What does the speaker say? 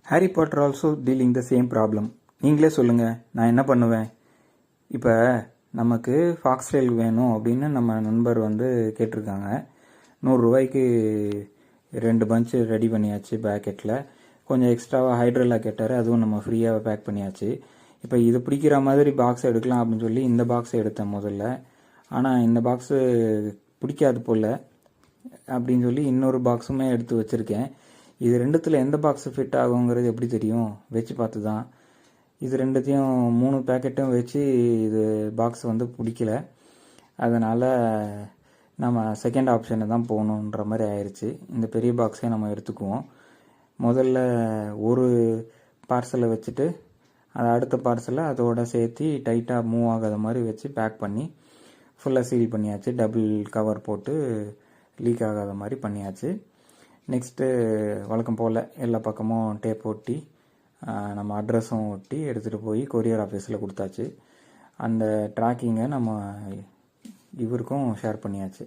Harry Potter also dealing the same problem. நீங்களே சொல்லுங்கள், நான் என்ன பண்ணுவேன்? இப்போ நமக்கு ஃபாக்ஸ்டைல் வேணும் அப்படின்னு நம்ம நண்பர் கேட்டிருக்காங்க. 100 ரூபாய்க்கு 2 பஞ்ச் ரெடி பண்ணியாச்சு பேக்கெட்டில். கொஞ்சம் எக்ஸ்ட்ராவாக ஹைட்ரலா கேட்டார், அதுவும் நம்ம ஃப்ரீயாக பேக் பண்ணியாச்சு. இப்போ இது பிடிக்கிற மாதிரி பாக்ஸ் எடுக்கலாம் அப்படின்னு சொல்லி இந்த பாக்ஸை எடுத்தேன் முதல்ல. ஆனால் இந்த பாக்ஸு பிடிக்காது போல் அப்படின்னு சொல்லி இன்னொரு பாக்ஸுமே எடுத்து வச்சுருக்கேன். இது ரெண்டுத்தில் எந்த பாக்ஸ் ஃபிட் ஆகுங்கிறது எப்படி தெரியும்? வச்சு பார்த்து தான். இது ரெண்டுத்தையும் 3 பேக்கெட்டும் வச்சு இது பாக்ஸ் பிடிக்கல. அதனால் நம்ம செகண்ட் ஆப்ஷனை தான் போகணுன்ற மாதிரி ஆயிடுச்சு. இந்த பெரிய பாக்ஸே நம்ம எடுத்துக்குவோம். முதல்ல ஒரு பார்சலை வச்சுட்டு அதை அடுத்த பார்சலை அதோட சேர்த்து டைட்டாக மூவ் ஆகாத மாதிரி வச்சு பேக் பண்ணி ஃபுல்லாக சீல் பண்ணியாச்சு. டபுள் கவர் போட்டு லீக் ஆகாத மாதிரி பண்ணியாச்சு. நெக்ஸ்ட்டு வழக்கம் போல் எல்லா பக்கமும் டேப் ஒட்டி நம்ம அட்ரஸும் ஒட்டி எடுத்துகிட்டு போய் கொரியர் ஆஃபீஸில் கொடுத்தாச்சு. அந்த ட்ராக்கிங்கை நம்ம இவருக்கும் ஷேர் பண்ணியாச்சு.